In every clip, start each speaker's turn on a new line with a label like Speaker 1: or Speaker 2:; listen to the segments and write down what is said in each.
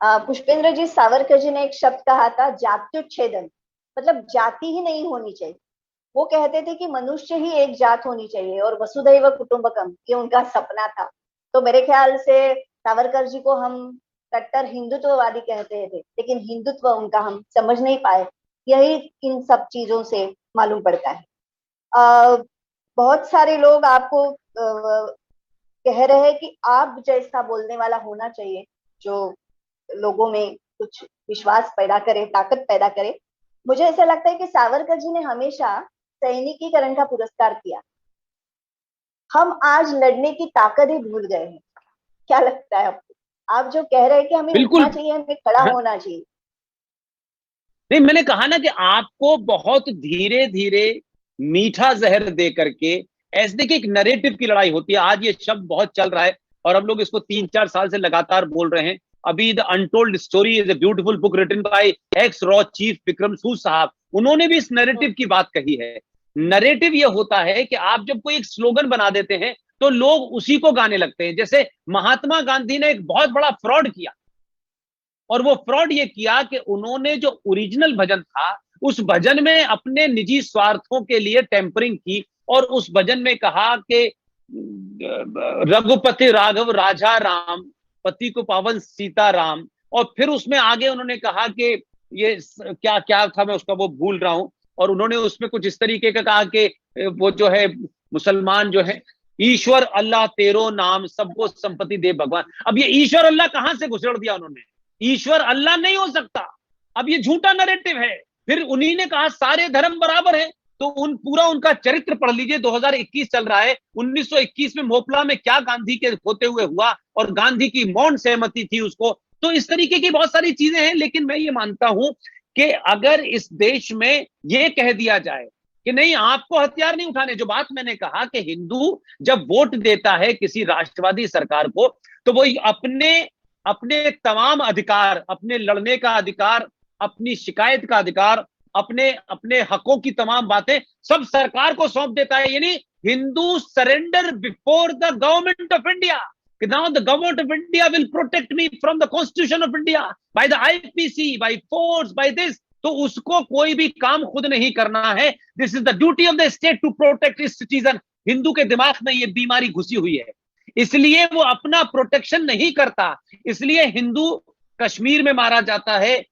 Speaker 1: पुष्पेंद्र जी, सावरकर जी ने एक शब्द कहा था, जात्युच्छेदन। मतलब जाति ही नहीं होनी चाहिए। वो कहते थे कि मनुष्य ही एक जात होनी चाहिए, और वसुधैव कुटुंबकम ये उनका सपना था। तो मेरे ख्याल से सावरकर जी को हम कट्टर हिंदुत्ववादी कहते थे, लेकिन हिंदुत्व उनका हम समझ नहीं पाए। यही इन सब चीजों से मालूम पड़ता है। बहुत सारे लोग आपको कह रहे हैं कि आप जैसा बोलने वाला होना चाहिए, जो लोगों में कुछ विश्वास पैदा करे, ताकत पैदा करे। मुझे ऐसा लगता है कि सावरकर जी ने हमेशा सैनिकीकरण का पुरस्कार किया। हम आज लड़ने की ताकत ही भूल गए हैं। क्या लगता है आपको? आप जो कह रहे हैं कि हमें
Speaker 2: बिल्कुल।
Speaker 1: उठना चाहिए, हमें खड़ा
Speaker 2: हाँ,
Speaker 1: होना चाहिए।
Speaker 2: नहीं, मैंने कहा ना कि आपको बहुत धीरे धीरे मीठा जहर दे करके, ऐसे देखिए एक नरेटिव की लड़ाई होती है। आज ये शब्द बहुत चल रहा है और हम लोग इसको 3-4 साल से लगातार बोल रहे हैं। अभी the untold story is a beautiful book written by ex रॉ चीफ विक्रम सूद साहब, उन्होंने भी इस नरेटिव की बात कही है। नरेटिव ये होता है कि आप जब कोई एक स्लोगन बना देते हैं तो लोग उसी को गाने लगते हैं। जैसे महात्मा गांधी ने एक बहुत बड़ा फ्रॉड किया, और वो फ्रॉड ये किया कि उन्होंने जो ओरिजिनल भजन था, उस भजन में अपने निजी स्वार्थों के लिए टेम्परिंग की, और उस भजन में कहा कि रघुपति राघव राजा राम, पति को पावन सीता राम। और फिर उसमें आगे उन्होंने कहा कि ये क्या क्या था, मैं उसका वो भूल रहा हूं। और उन्होंने उसमें कुछ इस तरीके का कहा कि वो जो है मुसलमान जो है, ईश्वर अल्लाह तेरो नाम सबको संपत्ति दे भगवान। अब ये ईश्वर अल्लाह कहां से घुसेड़ दिया उन्होंने? ईश्वर अल्लाह नहीं हो सकता। अब ये झूठा नैरेटिव है। फिर उन्हीं ने कहा सारे धर्म बराबर है। तो पूरा उनका चरित्र पढ़ लीजिए। 2021 चल रहा है, 1921 में मोपला में क्या गांधी के होते हुए हुआ, और गांधी की मौन सहमति थी उसको। तो इस तरीके की बहुत सारी चीजें हैं। लेकिन मैं ये मानता हूं कि अगर इस देश में ये कह दिया जाए कि नहीं, आपको हथियार नहीं उठाने, जो बात मैंने कहा कि हिंदू जब वोट देता है किसी राष्ट्रवादी सरकार को, तो वो अपने अपने तमाम अधिकार, अपने लड़ने का अधिकार, अपनी शिकायत का अधिकार, अपने अपने हकों की तमाम बातें सब सरकार को सौंप देता है। यानी Hindu surrender before the Government of India. Now the Government of India will protect me from the Constitution of India by the IPC, by force, by this. तो उसको कोई भी काम खुद नहीं करना है। This is the duty of the state to protect its citizen. Hindu के दिमाग में ये बीमारी घुसी हुई है, इसलिए वो अपना प्रोटेक्शन नहीं करता। इसलिए हिंदू कश्मीर में मारा जाता है,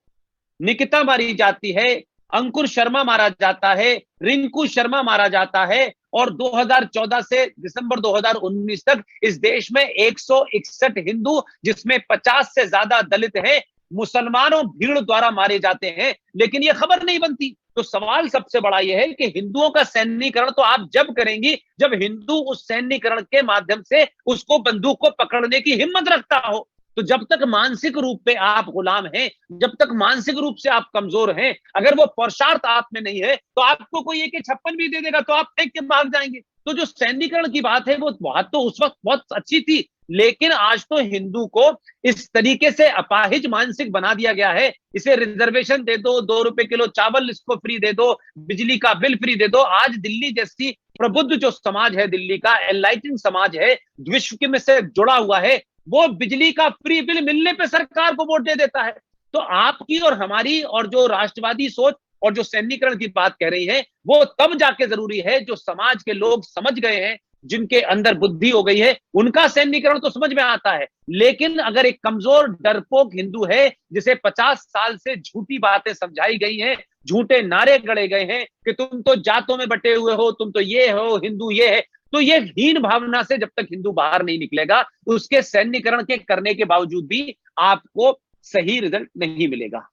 Speaker 2: निकिता मारी जाती है, अंकुर शर्मा मारा जाता है, रिंकू शर्मा मारा जाता है। और 2014 से दिसंबर 2019 तक इस देश में 161 हिंदू, जिसमें 50 से ज्यादा दलित हैं, मुसलमानों भीड़ द्वारा मारे जाते हैं। लेकिन यह खबर नहीं बनती। तो सवाल सबसे बड़ा यह है कि हिंदुओं का सैन्यीकरण तो आप जब करेंगी जब हिंदू उस सैन्यीकरण के माध्यम से उसको बंदूक को पकड़ने की हिम्मत रखता हो। तो जब तक मानसिक रूप पे आप गुलाम हैं, जब तक मानसिक रूप से आप कमजोर हैं, अगर वो पुरुषार्थ आप में नहीं है, तो आपको कोई AK-56 भी दे देगा तो आप फेंक के भाग जाएंगे। तो जो सैन्यीकरण की बात है वो बात तो उस वक्त बहुत अच्छी थी, लेकिन आज तो हिंदू को इस तरीके से अपाहिज मानसिक बना दिया गया है। इसे रिजर्वेशन दे दो, 2 रुपए किलो चावल इसको फ्री दे दो, बिजली का बिल फ्री दे दो। आज दिल्ली जैसी प्रबुद्ध जो समाज है, दिल्ली का एनलाइटेंड समाज है, विश्व के में से जुड़ा हुआ है, वो बिजली का फ्री बिल मिलने पे सरकार को वोट दे देता है। तो आपकी और हमारी और जो राष्ट्रवादी सोच और जो सैन्यीकरण की बात कह रही है, वो तब जाके जरूरी है जो समाज के लोग समझ गए हैं, जिनके अंदर बुद्धि हो गई है, उनका सैन्यीकरण तो समझ में आता है। लेकिन अगर एक कमजोर डरपोक हिंदू है, जिसे 50 साल से झूठी बातें समझाई गई हैं, झूठे नारे गढ़े गए हैं कि तुम तो जातों में बटे हुए हो, तुम तो ये हो, हिंदू ये है, तो ये हीन भावना से जब तक हिंदू बाहर नहीं निकलेगा, उसके सैन्यीकरण के करने के बावजूद भी आपको सही रिजल्ट नहीं मिलेगा।